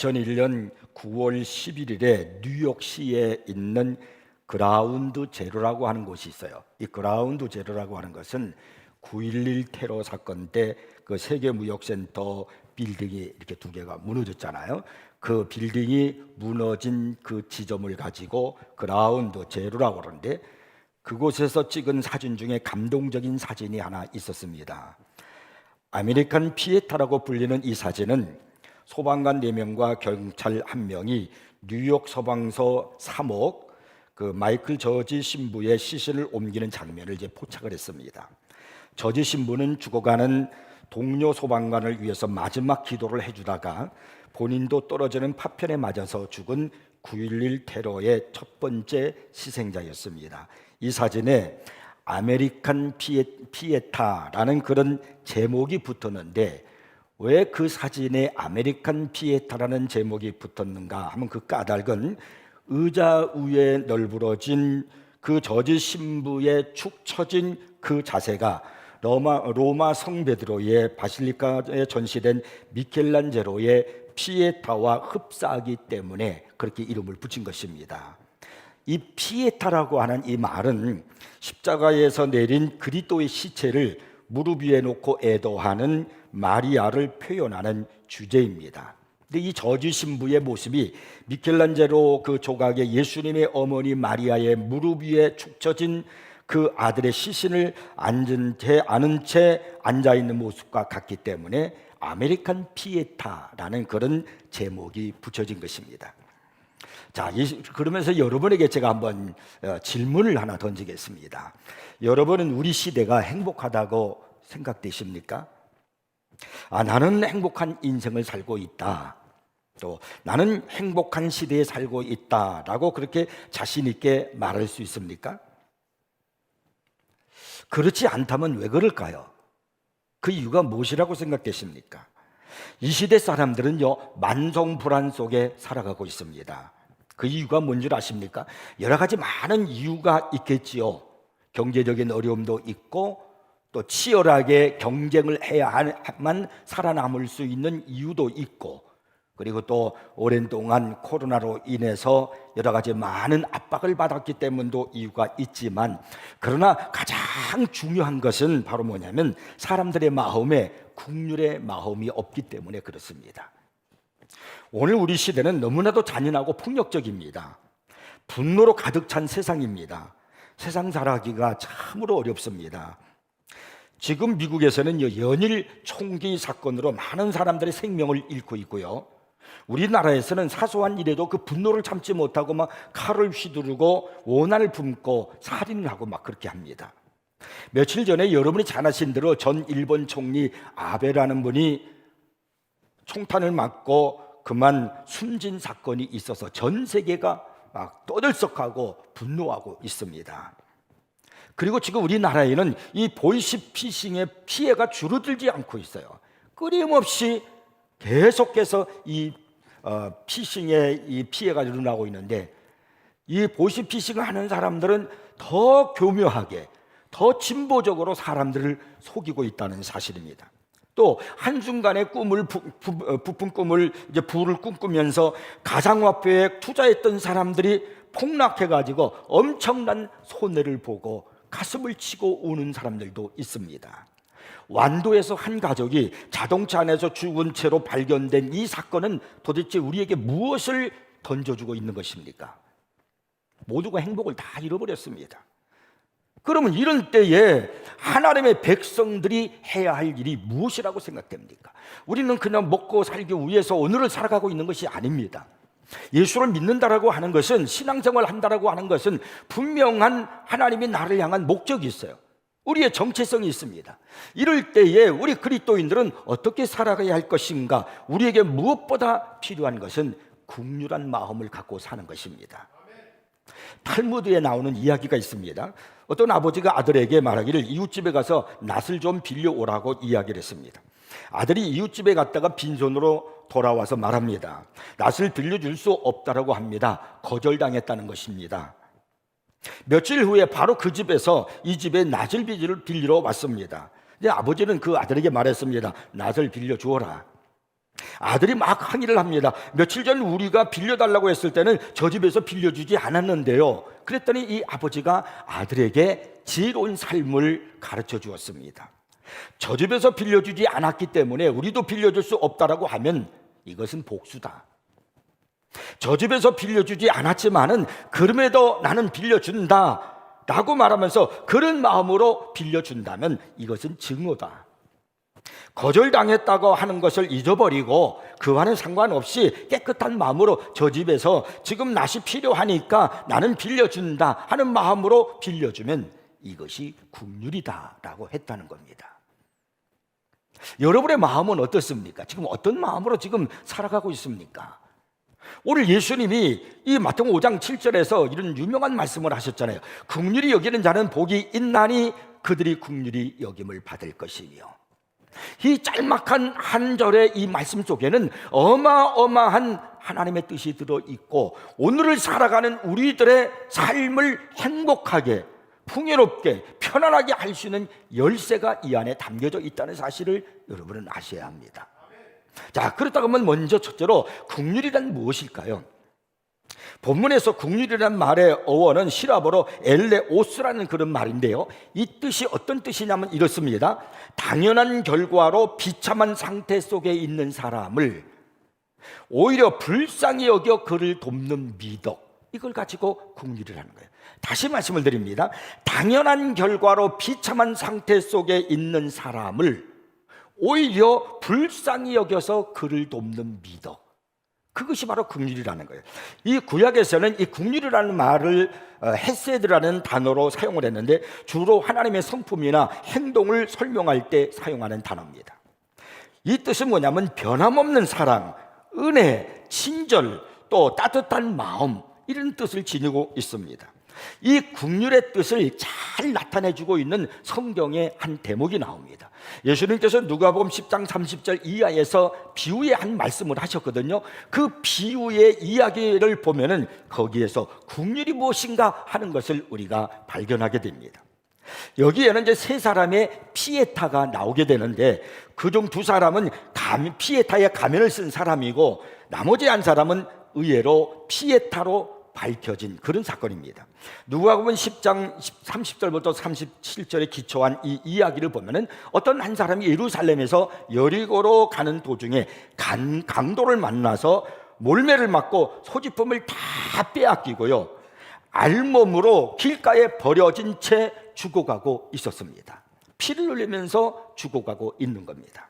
2001년 9월 11일에 뉴욕시에 있는 그라운드 제로라고 하는 곳이 있어요. 이 그라운드 제로라고 하는 것은 9.11 테러 사건 때 그 세계무역센터 빌딩이 이렇게 두 개가 무너졌잖아요. 그 빌딩이 무너진 그 지점을 가지고 그라운드 제로라고 그러는데, 그곳에서 찍은 사진 중에 감동적인 사진이 하나 있었습니다. 아메리칸 피에타라고 불리는 이 사진은 소방관 4명과 경찰 1명이 뉴욕 소방서 3억 그 마이클 저지 신부의 시신을 옮기는 장면을 이제 포착을 했습니다. 저지 신부는 죽어가는 동료 소방관을 위해서 마지막 기도를 해주다가 본인도 떨어지는 파편에 맞아서 죽은 9.11 테러의 첫 번째 희생자였습니다. 이 사진에 아메리칸 피에타라는 그런 제목이 붙었는데, 왜 그 사진에 아메리칸 피에타라는 제목이 붙었는가 하면, 그 까닭은 의자 위에 널브러진 그 저지 신부의 축 처진 그 자세가 로마 성 베드로의 바실리카에 전시된 미켈란젤로의 피에타와 흡사하기 때문에 그렇게 이름을 붙인 것입니다. 이 피에타라고 하는 이 말은 십자가에서 내린 그리스도의 시체를 무릎 위에 놓고 애도하는 마리아를 표현하는 주제입니다. 근데 이 저지 신부의 모습이 미켈란젤로 그 조각에 예수님의 어머니 마리아의 무릎 위에 축 처진 그 아들의 시신을 안은 채 앉아 있는 모습과 같기 때문에 아메리칸 피에타라는 그런 제목이 붙여진 것입니다. 자, 그러면서 여러분에게 제가 한번 질문을 하나 던지겠습니다. 여러분은 우리 시대가 행복하다고 생각되십니까? 나는 행복한 인생을 살고 있다, 또 나는 행복한 시대에 살고 있다라고 그렇게 자신 있게 말할 수 있습니까? 그렇지 않다면 왜 그럴까요? 그 이유가 무엇이라고 생각되십니까? 이 시대 사람들은요, 만성 불안 속에 살아가고 있습니다. 그 이유가 뭔 줄 아십니까? 여러 가지 많은 이유가 있겠지요. 경제적인 어려움도 있고, 또 치열하게 경쟁을 해야만 살아남을 수 있는 이유도 있고, 그리고 또 오랜 동안 코로나로 인해서 여러 가지 많은 압박을 받았기 때문도 이유가 있지만, 그러나 가장 중요한 것은 바로 뭐냐면 사람들의 마음에 국률의 마음이 없기 때문에 그렇습니다. 오늘 우리 시대는 너무나도 잔인하고 폭력적입니다. 분노로 가득 찬 세상입니다. 세상 살아가기가 참으로 어렵습니다. 지금 미국에서는 연일 총기 사건으로 많은 사람들의 생명을 잃고 있고요, 우리나라에서는 사소한 일에도 그 분노를 참지 못하고 막 칼을 휘두르고 원한을 품고 살인을 하고 막 그렇게 합니다. 며칠 전에 여러분이 잘 아신 대로 전 일본 총리 아베라는 분이 총탄을 맞고 그만 숨진 사건이 있어서 전 세계가 막 떠들썩하고 분노하고 있습니다. 그리고 지금 우리나라에는 이 보이스피싱의 피해가 줄어들지 않고 있어요. 끊임없이 계속해서 이 피싱의 이 피해가 일어나고 있는데, 이 보이스피싱을 하는 사람들은 더 교묘하게, 더 진보적으로 사람들을 속이고 있다는 사실입니다. 또 한순간에 부푼 꿈을 이제 부를 꿈꾸면서 가상화폐에 투자했던 사람들이 폭락해가지고 엄청난 손해를 보고 가슴을 치고 우는 사람들도 있습니다. 완도에서 한 가족이 자동차 안에서 죽은 채로 발견된 이 사건은 도대체 우리에게 무엇을 던져주고 있는 것입니까? 모두가 행복을 다 잃어버렸습니다. 그러면 이런 때에 하나님의 백성들이 해야 할 일이 무엇이라고 생각됩니까? 우리는 그냥 먹고 살기 위해서 오늘을 살아가고 있는 것이 아닙니다. 예수를 믿는다라고 하는 것은, 신앙생활을 한다라고 하는 것은 분명한 하나님이 나를 향한 목적이 있어요. 우리의 정체성이 있습니다. 이럴 때에 우리 그리스도인들은 어떻게 살아가야 할 것인가? 우리에게 무엇보다 필요한 것은 국률한 마음을 갖고 사는 것입니다. 탈무드에 나오는 이야기가 있습니다. 어떤 아버지가 아들에게 말하기를 이웃집에 가서 낫을 좀 빌려오라고 이야기를 했습니다. 아들이 이웃집에 갔다가 빈손으로 돌아와서 말합니다. 낫을 빌려줄 수 없다라고 합니다. 거절당했다는 것입니다. 며칠 후에 바로 그 집에서 이 집에 낫을 빌리러 왔습니다. 이제 아버지는 그 아들에게 말했습니다. 낫을 빌려주어라. 아들이 막 항의를 합니다. 며칠 전 우리가 빌려달라고 했을 때는 저 집에서 빌려주지 않았는데요. 그랬더니 이 아버지가 아들에게 지혜로운 삶을 가르쳐 주었습니다. 저 집에서 빌려주지 않았기 때문에 우리도 빌려줄 수 없다라고 하면 이것은 복수다. 저 집에서 빌려주지 않았지만은 그럼에도 나는 빌려준다 라고 말하면서 그런 마음으로 빌려준다면 이것은 증오다. 거절당했다고 하는 것을 잊어버리고 그와는 상관없이 깨끗한 마음으로 저 집에서 지금 낫이 필요하니까 나는 빌려준다 하는 마음으로 빌려주면 이것이 긍휼이다 라고 했다는 겁니다. 여러분의 마음은 어떻습니까? 지금 어떤 마음으로 지금 살아가고 있습니까? 오늘 예수님이 이 마태복음 5장 7절에서 이런 유명한 말씀을 하셨잖아요. 긍휼히 여기는 자는 복이 있나니 그들이 긍휼히 여김을 받을 것이며. 이 짤막한 한 절의 이 말씀 속에는 어마어마한 하나님의 뜻이 들어있고 오늘을 살아가는 우리들의 삶을 행복하게 풍요롭게 편안하게 할 수 있는 열쇠가 이 안에 담겨져 있다는 사실을 여러분은 아셔야 합니다. 자, 그렇다고 하면 먼저 첫째로 긍휼이란 무엇일까요? 본문에서 긍휼이란 말의 어원은 시라버로 엘레오스라는 그런 말인데요, 이 뜻이 어떤 뜻이냐면 이렇습니다. 당연한 결과로 비참한 상태 속에 있는 사람을 오히려 불쌍히 여겨 그를 돕는 미덕, 이걸 가지고 긍휼이라는 거예요. 다시 말씀을 드립니다. 당연한 결과로 비참한 상태 속에 있는 사람을 오히려 불쌍히 여겨서 그를 돕는 미덕, 그것이 바로 긍휼이라는 거예요. 이 구약에서는 이 긍휼이라는 말을 헤세드라는 단어로 사용을 했는데 주로 하나님의 성품이나 행동을 설명할 때 사용하는 단어입니다. 이 뜻은 뭐냐면 변함없는 사랑, 은혜, 친절, 또 따뜻한 마음, 이런 뜻을 지니고 있습니다. 이 긍휼의 뜻을 잘 나타내주고 있는 성경의 한 대목이 나옵니다. 예수님께서 누가복음 10장 30절 이하에서 비유의 한 말씀을 하셨거든요. 그 비유의 이야기를 보면은 거기에서 긍휼이 무엇인가 하는 것을 우리가 발견하게 됩니다. 여기에는 이제 세 사람의 피에타가 나오게 되는데 그중 두 사람은 피에타의 가면을 쓴 사람이고 나머지 한 사람은 의외로 피에타로 밝혀진 그런 사건입니다. 누가복음 10장 30절부터 37절에 기초한 이 이야기를 보면은 어떤 한 사람이 예루살렘에서 여리고로 가는 도중에 강도를 만나서 몰매를 맞고 소지품을 다 빼앗기고요, 알몸으로 길가에 버려진 채 죽어가고 있었습니다. 피를 흘리면서 죽어가고 있는 겁니다.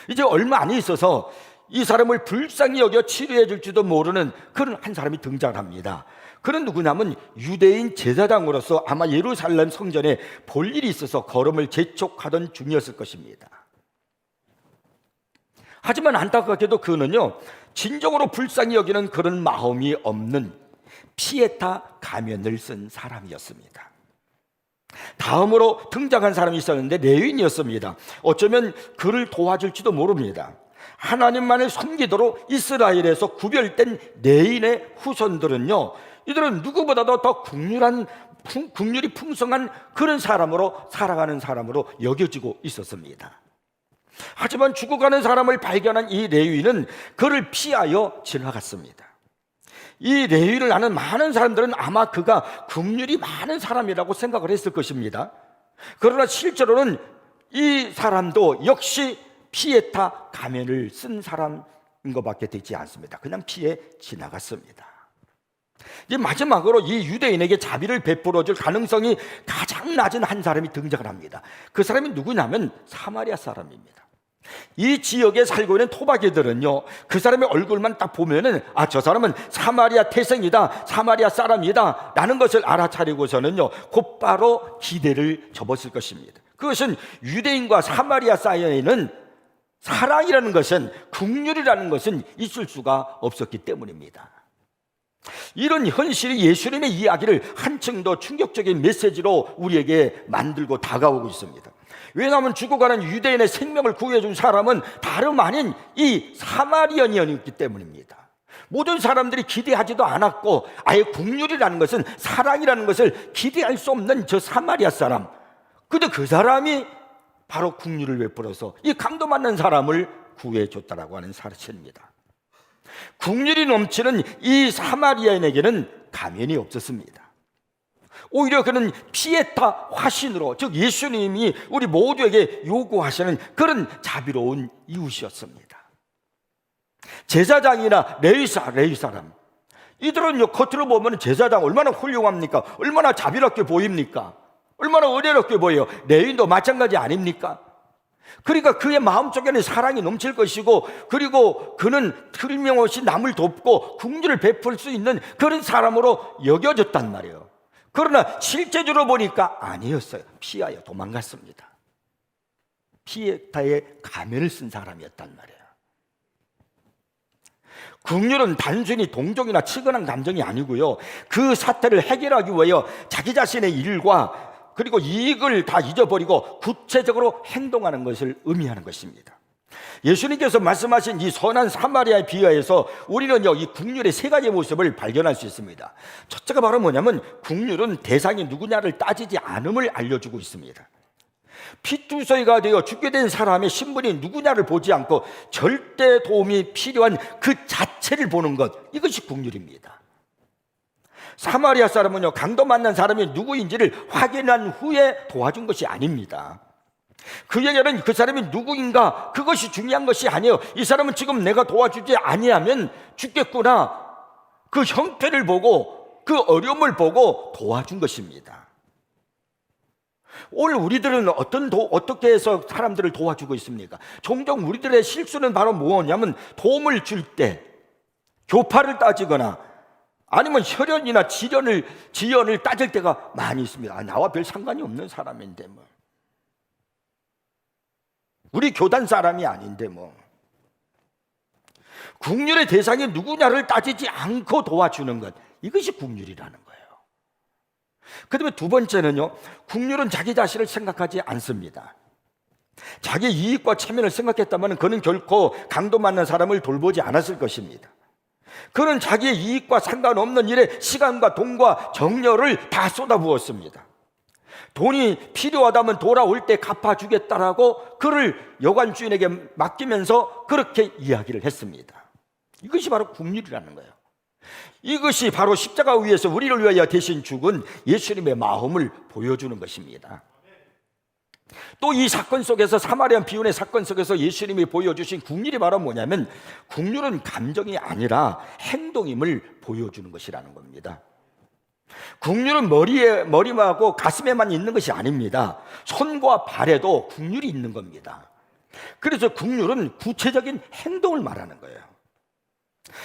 이제 얼마 안 있어서 이 사람을 불쌍히 여겨 치료해 줄지도 모르는 그런 한 사람이 등장합니다. 그는 누구냐면 유대인 제사장으로서 아마 예루살렘 성전에 볼 일이 있어서 걸음을 재촉하던 중이었을 것입니다. 하지만 안타깝게도 그는요, 진정으로 불쌍히 여기는 그런 마음이 없는 피에타 가면을 쓴 사람이었습니다. 다음으로 등장한 사람이 있었는데 레위인이었습니다. 어쩌면 그를 도와줄지도 모릅니다. 하나님만을 섬기도록 이스라엘에서 구별된 레위인의 후손들은요, 이들은 누구보다도 더 긍휼이 풍성한 그런 사람으로 살아가는 사람으로 여겨지고 있었습니다. 하지만 죽어가는 사람을 발견한 이 레위인은 그를 피하여 지나갔습니다. 이 레위를 아는 많은 사람들은 아마 그가 긍휼이 많은 사람이라고 생각을 했을 것입니다. 그러나 실제로는 이 사람도 역시 피에타 가면을 쓴 사람인 것밖에 되지 않습니다. 그냥 피해 지나갔습니다. 이제 마지막으로 이 유대인에게 자비를 베풀어 줄 가능성이 가장 낮은 한 사람이 등장을 합니다. 그 사람이 누구냐면 사마리아 사람입니다. 이 지역에 살고 있는 토박이들은요, 그 사람의 얼굴만 딱 보면은 저 사람은 사마리아 태생이다, 사마리아 사람이다 라는 것을 알아차리고서는요 곧바로 기대를 접었을 것입니다. 그것은 유대인과 사마리아 사이에는 사랑이라는 것은, 긍휼이라는 것은 있을 수가 없었기 때문입니다. 이런 현실이 예수님의 이야기를 한층 더 충격적인 메시지로 우리에게 만들고 다가오고 있습니다. 왜냐하면 죽어가는 유대인의 생명을 구해준 사람은 다름 아닌 이 사마리아인이었기 때문입니다. 모든 사람들이 기대하지도 않았고 아예 긍휼이라는 것은, 사랑이라는 것을 기대할 수 없는 저 사마리아 사람, 근데 그 사람이 바로 긍휼을 베풀어서 이 강도 맞는 사람을 구해줬다라고 하는 사실입니다. 국률이 넘치는 이 사마리아인에게는 가면이 없었습니다. 오히려 그는 피에타 화신으로, 즉 예수님이 우리 모두에게 요구하시는 그런 자비로운 이웃이었습니다. 제사장이나 레위 사람, 이들은요, 겉으로 보면 제사장 얼마나 훌륭합니까? 얼마나 자비롭게 보입니까? 얼마나 은혜롭게 보여요. 레위도 마찬가지 아닙니까? 그러니까 그의 마음속에는 사랑이 넘칠 것이고, 그리고 그는 틀림없이 남을 돕고 긍휼을 베풀 수 있는 그런 사람으로 여겨졌단 말이에요. 그러나 실제적으로 보니까 아니었어요. 피하여 도망갔습니다. 피에타의 가면을 쓴 사람이었단 말이에요. 긍휼은 단순히 동정이나 치근한 감정이 아니고요, 그 사태를 해결하기 위하여 자기 자신의 일과 그리고 이익을 다 잊어버리고 구체적으로 행동하는 것을 의미하는 것입니다. 예수님께서 말씀하신 이 선한 사마리아의 비유에서 우리는요, 이 긍휼의 세 가지 모습을 발견할 수 있습니다. 첫째가 바로 뭐냐면, 긍휼은 대상이 누구냐를 따지지 않음을 알려주고 있습니다. 피투성이가 되어 죽게 된 사람의 신분이 누구냐를 보지 않고 절대 도움이 필요한 그 자체를 보는 것, 이것이 긍휼입니다. 사마리아 사람은요, 강도 만난 사람이 누구인지를 확인한 후에 도와준 것이 아닙니다. 그에게는 그 사람이 누구인가, 그것이 중요한 것이 아니에요. 이 사람은 지금 내가 도와주지 아니하면 죽겠구나, 그 형태를 보고 그 어려움을 보고 도와준 것입니다. 오늘 우리들은 어떻게 해서 사람들을 도와주고 있습니까? 종종 우리들의 실수는 바로 뭐냐면, 도움을 줄 때 교파를 따지거나 아니면 혈연이나 지연을 따질 때가 많이 있습니다. 나와 별 상관이 없는 사람인데 뭐, 우리 교단 사람이 아닌데 뭐. 긍휼의 대상이 누구냐를 따지지 않고 도와주는 것, 이것이 긍휼이라는 거예요. 그 다음에 두 번째는요, 긍휼은 자기 자신을 생각하지 않습니다. 자기 이익과 체면을 생각했다면 그는 결코 강도 만난 사람을 돌보지 않았을 것입니다. 그는 자기의 이익과 상관없는 일에 시간과 돈과 정열을 다 쏟아부었습니다. 돈이 필요하다면 돌아올 때 갚아주겠다라고 그를 여관 주인에게 맡기면서 그렇게 이야기를 했습니다. 이것이 바로 긍휼이라는 거예요. 이것이 바로 십자가 위에서 우리를 위하여 대신 죽은 예수님의 마음을 보여주는 것입니다. 또 이 사건 속에서, 사마리아 비운의 사건 속에서 예수님이 보여주신 긍휼이 바로 뭐냐면, 긍휼은 감정이 아니라 행동임을 보여주는 것이라는 겁니다. 긍휼은 머리하고 가슴에만 있는 것이 아닙니다. 손과 발에도 긍휼이 있는 겁니다. 그래서 긍휼은 구체적인 행동을 말하는 거예요.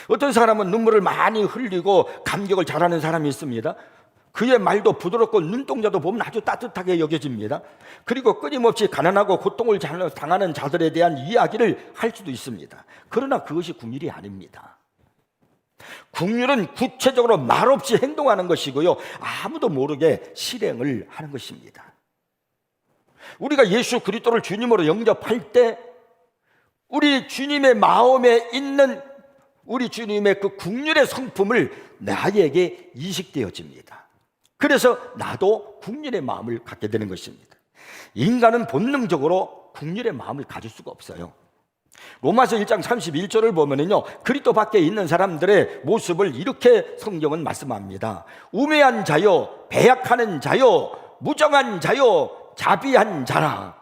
어떤 사람은 눈물을 많이 흘리고 감격을 잘하는 사람이 있습니다. 그의 말도 부드럽고 눈동자도 보면 아주 따뜻하게 여겨집니다. 그리고 끊임없이 가난하고 고통을 당하는 자들에 대한 이야기를 할 수도 있습니다. 그러나 그것이 긍휼이 아닙니다. 긍휼은 구체적으로 말없이 행동하는 것이고요, 아무도 모르게 실행을 하는 것입니다. 우리가 예수 그리스도를 주님으로 영접할 때 우리 주님의 마음에 있는 우리 주님의 그 긍휼의 성품을 나에게 이식되어집니다. 그래서 나도 긍휼의 마음을 갖게 되는 것입니다. 인간은 본능적으로 긍휼의 마음을 가질 수가 없어요. 로마서 1장 31절을 보면은요, 그리스도 밖에 있는 사람들의 모습을 이렇게 성경은 말씀합니다. 우매한 자요, 배약하는 자요, 무정한 자요, 자비한 자라.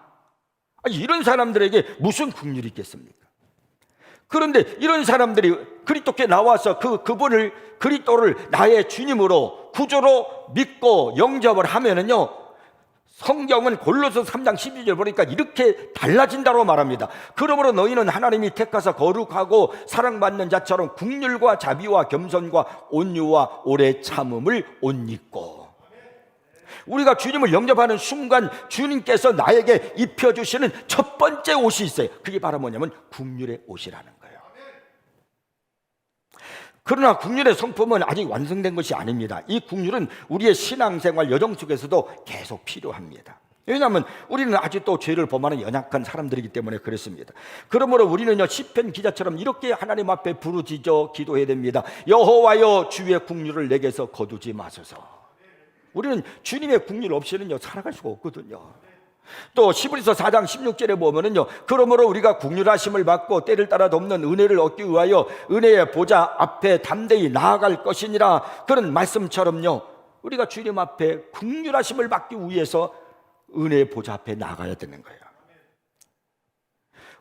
이런 사람들에게 무슨 긍휼이 있겠습니까? 그런데 이런 사람들이 그리스도께 나와서 그분을, 그리스도를 나의 주님으로 구조로 믿고 영접을 하면은요, 성경은 골로새 3장 12절 보니까 이렇게 달라진다고 말합니다. 그러므로 너희는 하나님이 택하사 거룩하고 사랑받는 자처럼 긍휼과 자비와 겸손과 온유와 오래 참음을 옷 입고. 우리가 주님을 영접하는 순간 주님께서 나에게 입혀주시는 첫 번째 옷이 있어요. 그게 바로 뭐냐면 긍휼의 옷이라는 거예요. 그러나 긍휼의 성품은 아직 완성된 것이 아닙니다. 이 긍휼은 우리의 신앙생활 여정 속에서도 계속 필요합니다. 왜냐하면 우리는 아직도 죄를 범하는 연약한 사람들이기 때문에 그렇습니다. 그러므로 우리는요, 시편 기자처럼 이렇게 하나님 앞에 부르짖어 기도해야 됩니다. 여호와여, 주의 긍휼을 내게서 거두지 마소서. 우리는 주님의 긍휼 없이는요, 살아갈 수가 없거든요. 또 히브리서 4장 16절에 보면은요, 그러므로 우리가 긍휼하심을 받고 때를 따라 돕는 은혜를 얻기 위하여 은혜의 보좌 앞에 담대히 나아갈 것이니라. 그런 말씀처럼요, 우리가 주님 앞에 긍휼하심을 받기 위해서 은혜의 보좌 앞에 나가야 되는 거예요.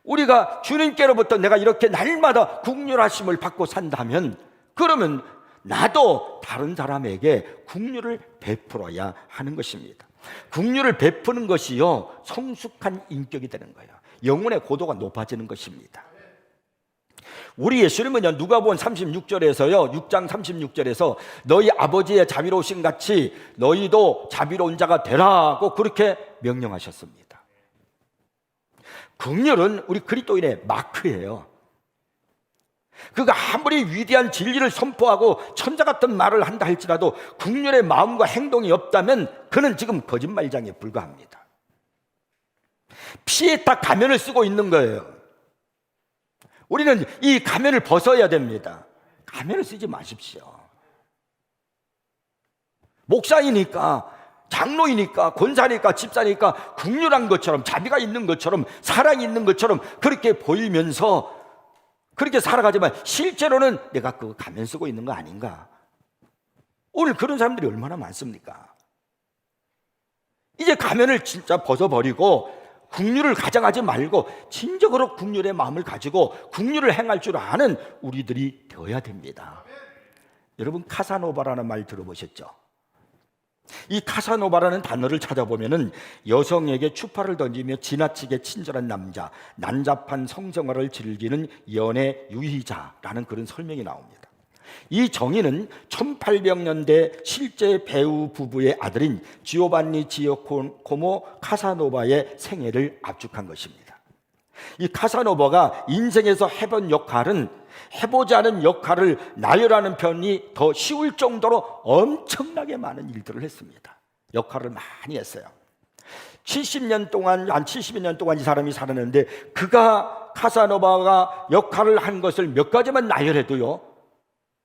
우리가 주님께로부터 내가 이렇게 날마다 긍휼하심을 받고 산다면, 그러면 나도 다른 사람에게 긍휼을 베풀어야 하는 것입니다. 긍휼을 베푸는 것이요, 성숙한 인격이 되는 거예요. 영혼의 고도가 높아지는 것입니다. 우리 예수님은요, 누가복음 36절에서요, 6장 36절에서 너희 아버지의 자비로우신 같이 너희도 자비로운 자가 되라고 그렇게 명령하셨습니다. 긍휼은 우리 그리스도인의 마크예요. 그가 아무리 위대한 진리를 선포하고 천자 같은 말을 한다 할지라도 긍휼의 마음과 행동이 없다면 그는 지금 거짓말장에 불과합니다. 피에 딱 가면을 쓰고 있는 거예요. 우리는 이 가면을 벗어야 됩니다. 가면을 쓰지 마십시오. 목사이니까, 장로이니까, 권사니까, 집사니까 긍휼한 것처럼, 자비가 있는 것처럼, 사랑이 있는 것처럼 그렇게 보이면서 그렇게 살아가지만 실제로는 내가 그 가면 쓰고 있는 거 아닌가? 오늘 그런 사람들이 얼마나 많습니까? 이제 가면을 진짜 벗어버리고 긍휼을 가장하지 말고 진정으로 긍휼의 마음을 가지고 긍휼을 행할 줄 아는 우리들이 되어야 됩니다. 여러분, 카사노바라는 말 들어보셨죠? 이 카사노바라는 단어를 찾아보면은 여성에게 추파를 던지며 지나치게 친절한 남자, 난잡한 성생활을 즐기는 연애 유희자라는 그런 설명이 나옵니다. 이 정의는 1800년대 실제 배우 부부의 아들인 지오반니 지오코모 카사노바의 생애를 압축한 것입니다. 이 카사노바가 인생에서 해본 역할은 해보지 않은 역할을 나열하는 편이 더 쉬울 정도로 엄청나게 많은 일들을 했습니다. 역할을 많이 했어요. 70년 동안, 한 70년 동안 이 사람이 살았는데, 그가 카사노바가 역할을 한 것을 몇 가지만 나열해도요,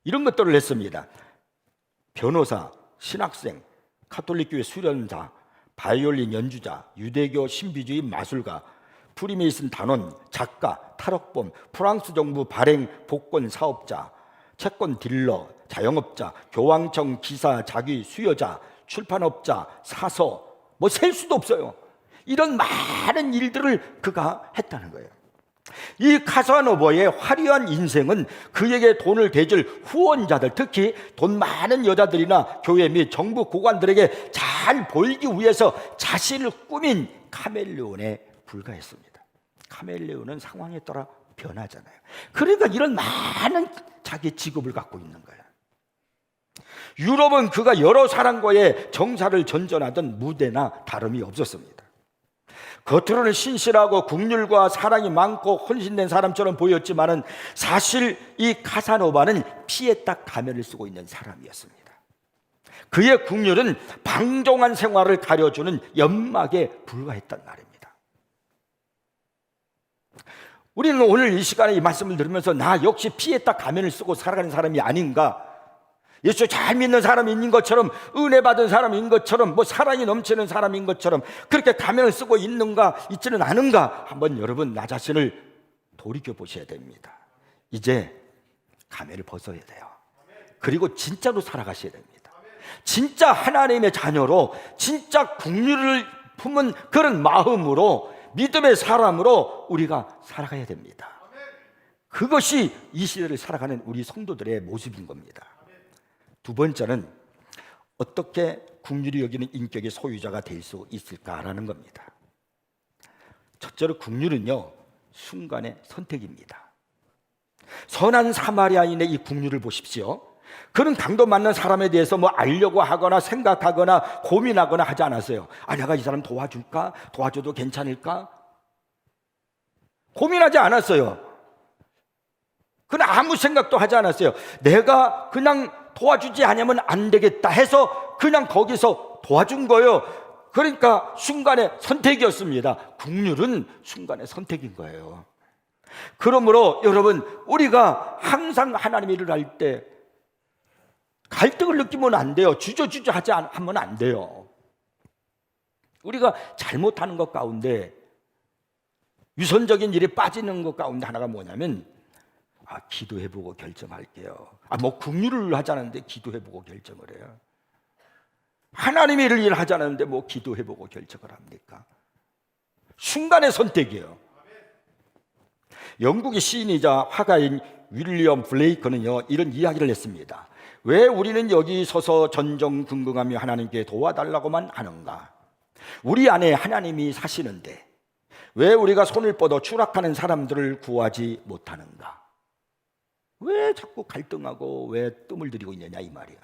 이런 것들을 했습니다. 변호사, 신학생, 가톨릭교회 수련자, 바이올린 연주자, 유대교 신비주의 마술가, 프리메이슨 단원, 작가, 탈옥범, 프랑스 정부 발행 복권 사업자, 채권 딜러, 자영업자, 교황청 기사, 자기 수여자, 출판업자, 사서, 뭐 셀 수도 없어요. 이런 많은 일들을 그가 했다는 거예요. 이 카사노바의 화려한 인생은 그에게 돈을 대줄 후원자들, 특히 돈 많은 여자들이나 교회 및 정부 고관들에게 잘 보이기 위해서 자신을 꾸민 카멜레온에 불과했습니다. 카멜레온은 상황에 따라 변하잖아요. 그러니까 이런 많은 자기 직업을 갖고 있는 거예요. 유럽은 그가 여러 사람과의 정사를 전전하던 무대나 다름이 없었습니다. 겉으로는 신실하고 긍휼과 사랑이 많고 헌신된 사람처럼 보였지만은 사실 이 카사노바는 피에 딱 가면을 쓰고 있는 사람이었습니다. 그의 긍휼은 방종한 생활을 가려주는 연막에 불과했단 말입니다. 우리는 오늘 이 시간에 이 말씀을 들으면서 나 역시 피에 딱 가면을 쓰고 살아가는 사람이 아닌가, 예수 잘 믿는 사람인 것처럼, 은혜 받은 사람인 것처럼, 뭐 사랑이 넘치는 사람인 것처럼 그렇게 가면을 쓰고 있는가, 있지는 않은가, 한번 여러분 나 자신을 돌이켜 보셔야 됩니다. 이제 가면을 벗어야 돼요. 그리고 진짜로 살아가셔야 됩니다. 진짜 하나님의 자녀로, 진짜 긍휼을 품은 그런 마음으로, 믿음의 사람으로 우리가 살아가야 됩니다. 그것이 이 시대를 살아가는 우리 성도들의 모습인 겁니다. 두 번째는 어떻게 긍휼히 여기는 인격의 소유자가 될 수 있을까라는 겁니다. 첫째로 긍휼은요, 순간의 선택입니다. 선한 사마리아인의 이 긍휼을 보십시오. 그는 강도 맞는 사람에 대해서 뭐 알려고 하거나 생각하거나 고민하거나 하지 않았어요. 아, 내가 이 사람 도와줄까? 도와줘도 괜찮을까? 고민하지 않았어요. 그는 아무 생각도 하지 않았어요. 내가 그냥 도와주지 않으면 안 되겠다 해서 그냥 거기서 도와준 거예요. 그러니까 순간의 선택이었습니다. 긍휼은 순간의 선택인 거예요. 그러므로 여러분, 우리가 항상 하나님의 일을 할 때 갈등을 느끼면 안 돼요. 주저주저 하면 안 돼요. 우리가 잘못하는 것 가운데 유선적인 일에 빠지는 것 가운데 하나가 뭐냐면 기도해보고 결정할게요. 뭐 국률을 하자는데 기도해보고 결정을 해요. 하나님의 일을 하자는데 뭐 기도해보고 결정을 합니까? 순간의 선택이에요. 영국의 시인이자 화가인 윌리엄 블레이커는요 이런 이야기를 했습니다. 왜 우리는 여기 서서 전전긍긍하며 하나님께 도와달라고만 하는가? 우리 안에 하나님이 사시는데 왜 우리가 손을 뻗어 추락하는 사람들을 구하지 못하는가? 왜 자꾸 갈등하고 왜 뜸을 들이고 있느냐 이 말이야.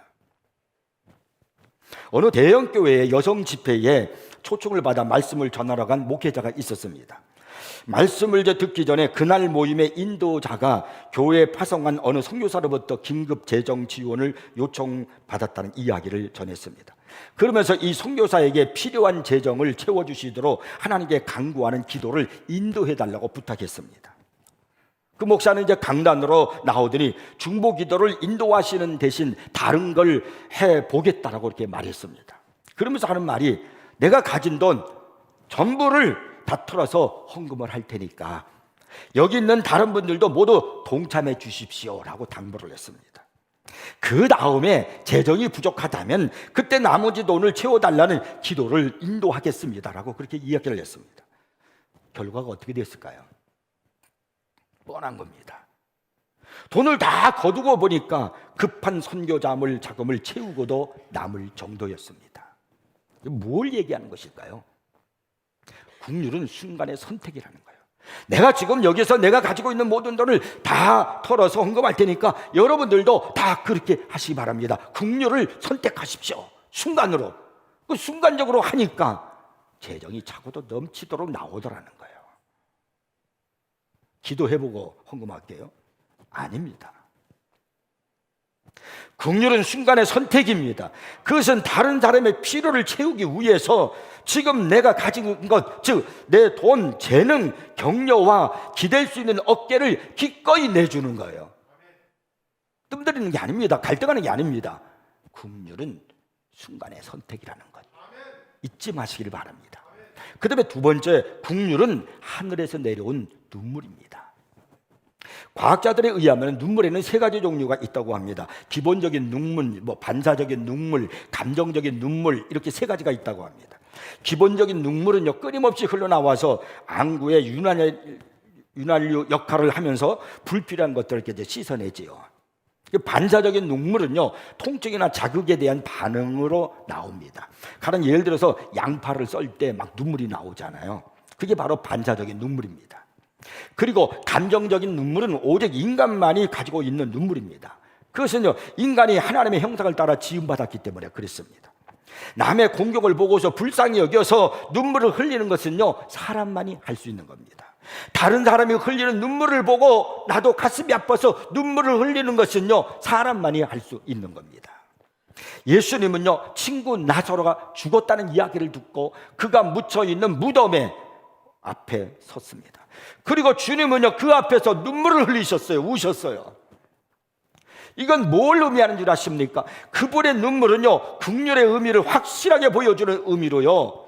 어느 대형 교회의 여성 집회에 초청을 받아 말씀을 전하러 간 목회자가 있었습니다. 말씀을 듣기 전에 그날 모임의 인도자가 교회에 파송한 어느 선교사로부터 긴급 재정 지원을 요청받았다는 이야기를 전했습니다. 그러면서 이 선교사에게 필요한 재정을 채워주시도록 하나님께 간구하는 기도를 인도해달라고 부탁했습니다. 그 목사는 이제 강단으로 나오더니 중보 기도를 인도하시는 대신 다른 걸 해보겠다라고 이렇게 말했습니다. 그러면서 하는 말이 내가 가진 돈 전부를 다 털어서 헌금을 할 테니까 여기 있는 다른 분들도 모두 동참해 주십시오라고 당부를 했습니다. 그 다음에 재정이 부족하다면 그때 나머지 돈을 채워달라는 기도를 인도하겠습니다라고 그렇게 이야기를 했습니다. 결과가 어떻게 됐을까요? 뻔한 겁니다. 돈을 다 거두고 보니까 급한 선교자물 자금을 채우고도 남을 정도였습니다. 뭘 얘기하는 것일까요? 국률은 순간의 선택이라는 거예요. 내가 지금 여기서 내가 가지고 있는 모든 돈을 다 털어서 헌금할 테니까 여러분들도 다 그렇게 하시기 바랍니다. 국률을 선택하십시오. 순간으로. 그 순간적으로 하니까 재정이 차고도 넘치도록 나오더라는 거예요. 기도해보고 헌금할게요? 아닙니다. 국률은 순간의 선택입니다. 그것은 다른 사람의 필요를 채우기 위해서 지금 내가 가진 것, 즉 내 돈, 재능, 격려와 기댈 수 있는 어깨를 기꺼이 내주는 거예요. 뜸들이는 게 아닙니다. 갈등하는 게 아닙니다. 국률은 순간의 선택이라는 것 잊지 마시길 바랍니다. 그 다음에 두 번째, 국률은 하늘에서 내려온 눈물입니다. 과학자들에 의하면 눈물에는 세 가지 종류가 있다고 합니다. 기본적인 눈물, 반사적인 눈물, 감정적인 눈물, 이렇게 세 가지가 있다고 합니다. 기본적인 눈물은요 끊임없이 흘러나와서 안구의 윤활유 역할을 하면서 불필요한 것들을 이렇게 씻어내지요. 반사적인 눈물은요 통증이나 자극에 대한 반응으로 나옵니다. 가령 예를 들어서 양파를 썰 때 막 눈물이 나오잖아요. 그게 바로 반사적인 눈물입니다. 그리고 감정적인 눈물은 오직 인간만이 가지고 있는 눈물입니다. 그것은요 인간이 하나님의 형상을 따라 지음받았기 때문에 그렇습니다. 남의 공격을 보고서 불쌍히 여겨서 눈물을 흘리는 것은요 사람만이 할 수 있는 겁니다. 다른 사람이 흘리는 눈물을 보고 나도 가슴이 아파서 눈물을 흘리는 것은요 사람만이 할 수 있는 겁니다. 예수님은요 친구 나사로가 죽었다는 이야기를 듣고 그가 묻혀있는 무덤에 앞에 섰습니다. 그리고 주님은요 그 앞에서 눈물을 흘리셨어요. 우셨어요. 이건 뭘 의미하는 줄 아십니까? 그분의 눈물은요 국률의 의미를 확실하게 보여주는 의미로요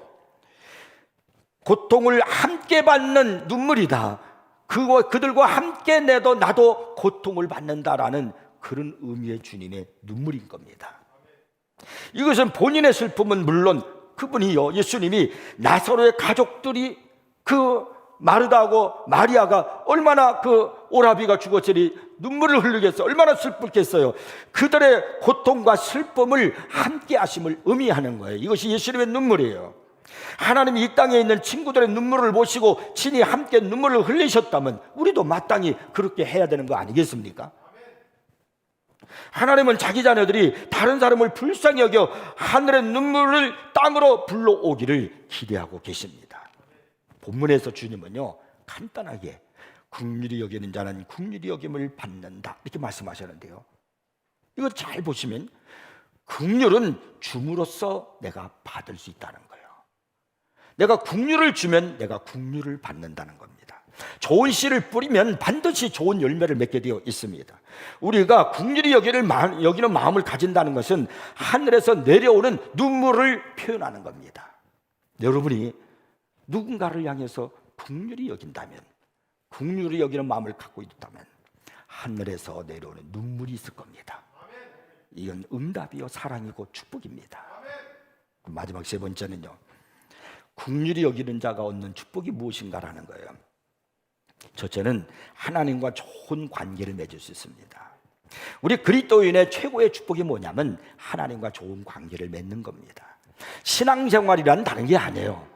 고통을 함께 받는 눈물이다. 그들과 함께 내도 나도 고통을 받는다라는 그런 의미의 주님의 눈물인 겁니다. 이것은 본인의 슬픔은 물론 그분이요 예수님이 나사로의 가족들이 그 마르다하고 마리아가 얼마나 그 오라비가 죽었으니 눈물을 흘리겠어요. 얼마나 슬프겠어요. 그들의 고통과 슬픔을 함께 하심을 의미하는 거예요. 이것이 예수님의 눈물이에요. 하나님이 이 땅에 있는 친구들의 눈물을 보시고 친히 함께 눈물을 흘리셨다면 우리도 마땅히 그렇게 해야 되는 거 아니겠습니까? 하나님은 자기 자녀들이 다른 사람을 불쌍히 여겨 하늘의 눈물을 땅으로 불러오기를 기대하고 계십니다. 본문에서 주님은요 간단하게 긍휼히 여기는 자는 긍휼히 여김을 받는다 이렇게 말씀하셨는데요, 이거 잘 보시면 긍휼은 줌으로써 내가 받을 수 있다는 거예요. 내가 긍휼을 주면 내가 긍휼을 받는다는 겁니다. 좋은 씨를 뿌리면 반드시 좋은 열매를 맺게 되어 있습니다. 우리가 긍휼히 여기는 마음을 가진다는 것은 하늘에서 내려오는 눈물을 표현하는 겁니다. 여러분이 누군가를 향해서 긍휼히 여긴다면, 긍휼히 여기는 마음을 갖고 있다면 하늘에서 내려오는 눈물이 있을 겁니다. 이건 응답이요 사랑이고 축복입니다. 마지막 세 번째는요, 긍휼히 여기는 자가 얻는 축복이 무엇인가라는 거예요. 첫째는 하나님과 좋은 관계를 맺을 수 있습니다. 우리 그리스도인의 최고의 축복이 뭐냐면 하나님과 좋은 관계를 맺는 겁니다. 신앙생활이란 다른 게 아니에요.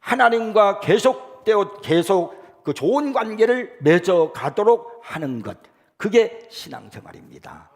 하나님과 계속 그 좋은 관계를 맺어 가도록 하는 것, 그게 신앙생활입니다.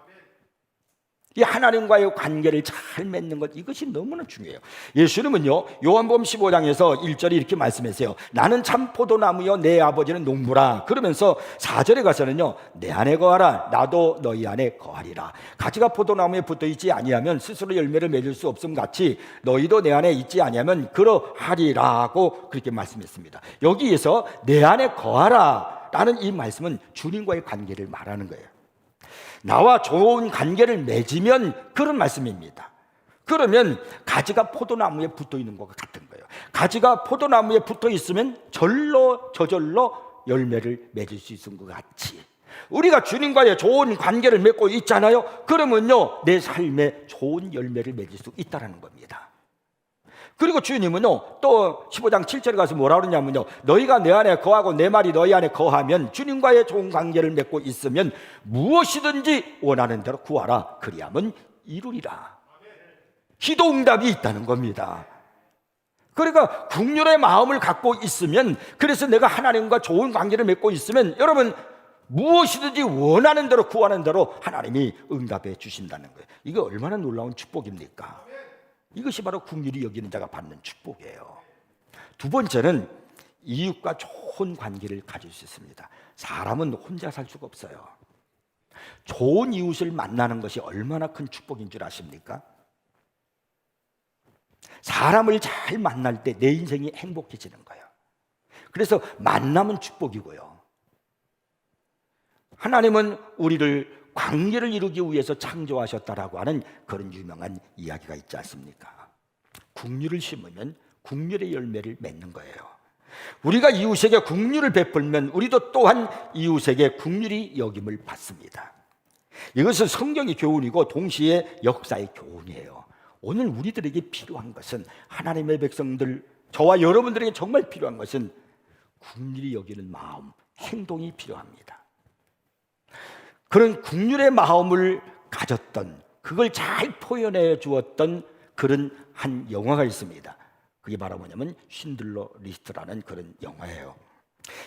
이 하나님과의 관계를 잘 맺는 것, 이것이 너무나 중요해요. 예수님은요 요한복음 15장에서 1절에 이렇게 말씀하세요. 나는 참 포도나무여 내 아버지는 농부라. 그러면서 4절에 가서는요, 내 안에 거하라 나도 너희 안에 거하리라. 가지가 포도나무에 붙어있지 아니하면 스스로 열매를 맺을 수 없음 같이 너희도 내 안에 있지 아니하면 그러하리라고 그렇게 말씀했습니다. 여기에서 내 안에 거하라 라는 이 말씀은 주님과의 관계를 말하는 거예요. 나와 좋은 관계를 맺으면 그런 말씀입니다. 그러면 가지가 포도나무에 붙어 있는 것 같은 거예요. 가지가 포도나무에 붙어 있으면 저절로 열매를 맺을 수 있는 것 같이, 우리가 주님과의 좋은 관계를 맺고 있잖아요. 그러면요 내 삶에 좋은 열매를 맺을 수 있다는 겁니다. 그리고 주님은요 또 15장 7절에 가서 뭐라 그러냐면요, 너희가 내 안에 거하고 내 말이 너희 안에 거하면, 주님과의 좋은 관계를 맺고 있으면 무엇이든지 원하는 대로 구하라 그리하면 이루리라. 기도 응답이 있다는 겁니다. 그러니까 긍휼의 마음을 갖고 있으면, 그래서 내가 하나님과 좋은 관계를 맺고 있으면 여러분 무엇이든지 원하는 대로 구하는 대로 하나님이 응답해 주신다는 거예요. 이게 얼마나 놀라운 축복입니까? 이것이 바로 긍휼히 여기는 자가 받는 축복이에요. 두 번째는 이웃과 좋은 관계를 가질 수 있습니다. 사람은 혼자 살 수가 없어요. 좋은 이웃을 만나는 것이 얼마나 큰 축복인 줄 아십니까? 사람을 잘 만날 때 내 인생이 행복해지는 거예요. 그래서 만남은 축복이고요, 하나님은 우리를 관계를 이루기 위해서 창조하셨다라고 하는 그런 유명한 이야기가 있지 않습니까? 긍휼을 심으면 긍휼의 열매를 맺는 거예요. 우리가 이웃에게 긍휼을 베풀면 우리도 또한 이웃에게 긍휼히 여김을 받습니다. 이것은 성경의 교훈이고 동시에 역사의 교훈이에요. 오늘 우리들에게 필요한 것은, 하나님의 백성들, 저와 여러분들에게 정말 필요한 것은 긍휼히 여기는 마음, 행동이 필요합니다. 그런 긍휼의 마음을 가졌던, 그걸 잘 표현해 주었던 그런 한 영화가 있습니다. 그게 바로 뭐냐면 쉰들러 리스트라는 그런 영화예요.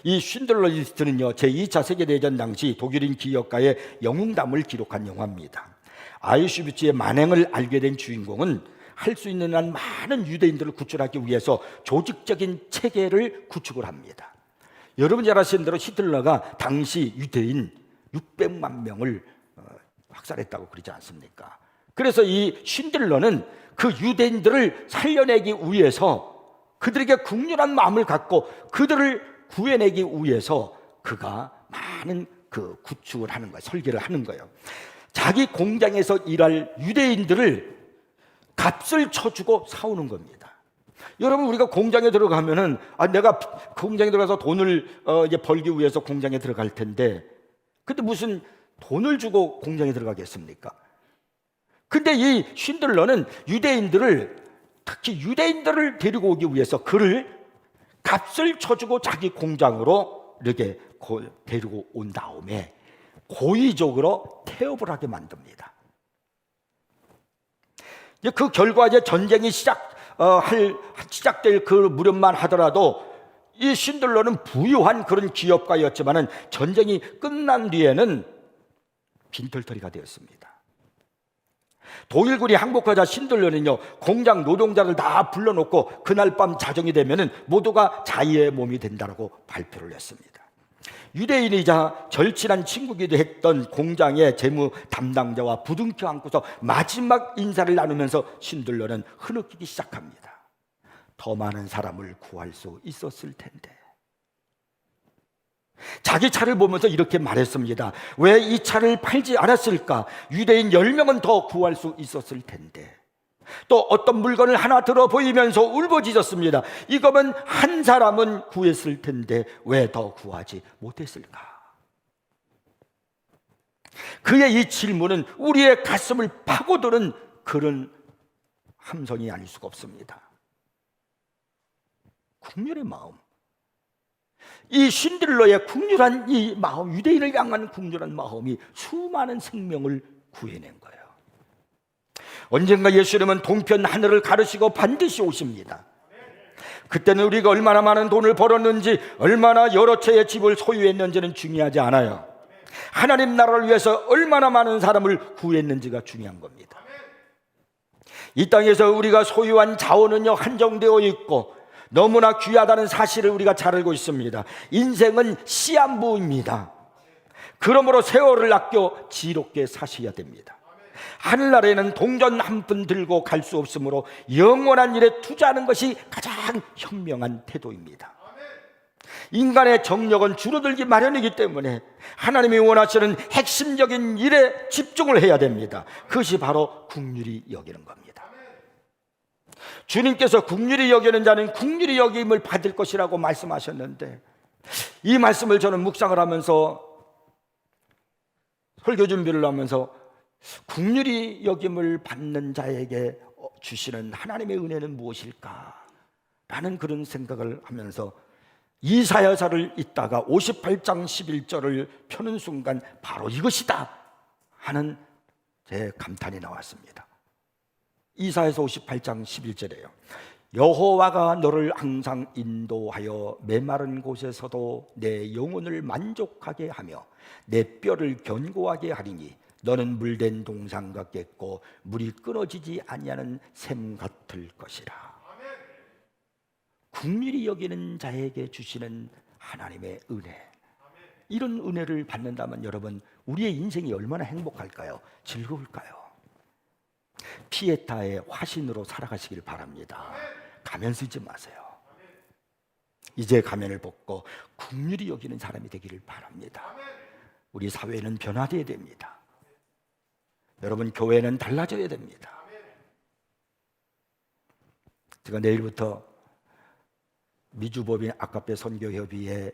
이 쉰들러 리스트는요 제2차 세계대전 당시 독일인 기업가의 영웅담을 기록한 영화입니다. 아우슈비츠의 만행을 알게 된 주인공은 할 수 있는 한 많은 유대인들을 구출하기 위해서 조직적인 체계를 구축을 합니다. 여러분 잘 아시는 대로 히틀러가 당시 유대인 600만 명을 학살했다고 그러지 않습니까? 그래서 이 쉰들러는 그 유대인들을 살려내기 위해서, 그들에게 긍휼한 마음을 갖고 그들을 구해내기 위해서 그가 많은 그 구축을 하는 거예요. 설계를 하는 거예요. 자기 공장에서 일할 유대인들을 값을 쳐주고 사오는 겁니다. 여러분 우리가 공장에 들어가면은 내가 공장에 들어가서 돈을 이제 벌기 위해서 공장에 들어갈 텐데, 근데 무슨 돈을 주고 공장에 들어가겠습니까? 근데 이 쉰들러는 유대인들을, 특히 유대인들을 데리고 오기 위해서 그를 값을 쳐주고 자기 공장으로 이렇게 데리고 온 다음에 고의적으로 태업을 하게 만듭니다. 그 결과 이제 전쟁이 시작될 그 무렵만 하더라도 이 쉰들러는 부유한 그런 기업가였지만은 전쟁이 끝난 뒤에는 빈털터리가 되었습니다. 독일군이 항복하자 쉰들러는요 공장 노동자를 다 불러놓고 그날 밤 자정이 되면은 모두가 자유의 몸이 된다라고 발표를 했습니다. 유대인이자 절친한 친구기도 했던 공장의 재무 담당자와 부둥켜 안고서 마지막 인사를 나누면서 쉰들러는 흐느끼기 시작합니다. 더 많은 사람을 구할 수 있었을 텐데. 자기 차를 보면서 이렇게 말했습니다. 왜 이 차를 팔지 않았을까? 유대인 10명은 더 구할 수 있었을 텐데. 또 어떤 물건을 하나 들어 보이면서 울부짖었습니다. 이거면 한 사람은 구했을 텐데 왜 더 구하지 못했을까? 그의 이 질문은 우리의 가슴을 파고드는 그런 함성이 아닐 수가 없습니다. 국률의 마음, 이 신들러의 국률한 이 마음, 유대인을 향한 국률한 마음이 수많은 생명을 구해낸 거예요. 언젠가 예수님은 동편 하늘을 가르시고 반드시 오십니다. 그때는 우리가 얼마나 많은 돈을 벌었는지, 얼마나 여러 채의 집을 소유했는지는 중요하지 않아요. 하나님 나라를 위해서 얼마나 많은 사람을 구했는지가 중요한 겁니다. 이 땅에서 우리가 소유한 자원은요 한정되어 있고 너무나 귀하다는 사실을 우리가 잘 알고 있습니다. 인생은 시한부입니다. 그러므로 세월을 아껴 지롭게 사셔야 됩니다. 하늘나라에는 동전 한 푼 들고 갈 수 없으므로 영원한 일에 투자하는 것이 가장 현명한 태도입니다. 인간의 정력은 줄어들기 마련이기 때문에 하나님이 원하시는 핵심적인 일에 집중을 해야 됩니다. 그것이 바로 긍휼히 여기는 겁니다. 주님께서 긍휼히 여기는 자는 긍휼히 여김을 받을 것이라고 말씀하셨는데, 이 말씀을 저는 묵상을 하면서 설교 준비를 하면서 긍휼히 여김을 받는 자에게 주시는 하나님의 은혜는 무엇일까? 라는 그런 생각을 하면서 이사야서를 읽다가 58장 11절을 펴는 순간 바로 이것이다 하는 제 감탄이 나왔습니다. 이사야서 58장 11절에요. 여호와가 너를 항상 인도하여 메마른 곳에서도 내 영혼을 만족하게 하며 내 뼈를 견고하게 하리니 너는 물된 동상 같겠고 물이 끊어지지 아니하는 샘 같을 것이라. 긍휼히 여기는 자에게 주시는 하나님의 은혜, 이런 은혜를 받는다면 여러분 우리의 인생이 얼마나 행복할까요? 즐거울까요? 피에타의 화신으로 살아가시길 바랍니다. 가면 쓰지 마세요. 이제 가면을 벗고 긍휼히 여기는 사람이 되기를 바랍니다. 우리 사회는 변화되어야 됩니다. 여러분 교회는 달라져야 됩니다. 제가 내일부터 미주법인 아카페 선교협의회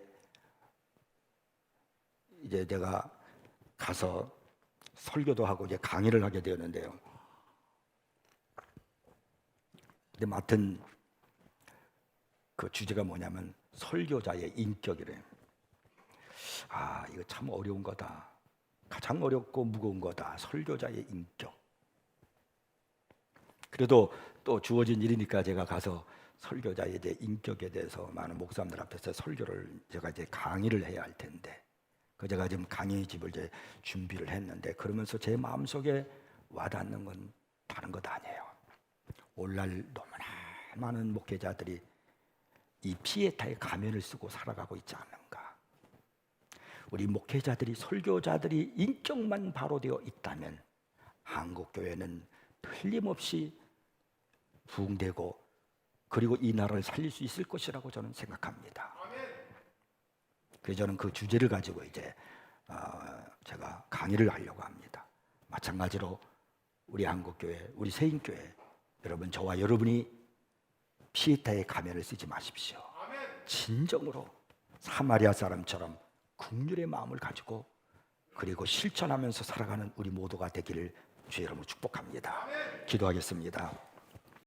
이제 내가 가서 설교도 하고 이제 강의를 하게 되었는데요. 근데 맡은 그 주제가 뭐냐면 설교자의 인격이래요. 아, 이거 참 어려운 거다. 가장 어렵고 무거운 거다. 설교자의 인격. 그래도 또 주어진 일이니까 제가 가서 설교자에 대해 인격에 대해서 많은 목사님들 앞에서 설교를 제가 이제 강의를 해야 할 텐데, 그 제가 지금 강의집을 이제 준비를 했는데, 그러면서 제 마음속에 와닿는 건 다른 것 아니에요. 오늘날 너무나 많은 목회자들이 이 피에타의 가면을 쓰고 살아가고 있지 않는가. 우리 목회자들이, 설교자들이 인격만 바로 되어 있다면 한국교회는 틀림없이 부흥되고 그리고 이 나라를 살릴 수 있을 것이라고 저는 생각합니다. 그래서 저는 그 주제를 가지고 이제 제가 강의를 하려고 합니다. 마찬가지로 우리 한국교회, 우리 세인교회, 여러분 저와 여러분이 피에타의 가면을 쓰지 마십시오. 진정으로 사마리아 사람처럼 긍휼의 마음을 가지고 그리고 실천하면서 살아가는 우리 모두가 되기를 주의 이름으로 축복합니다. 기도하겠습니다.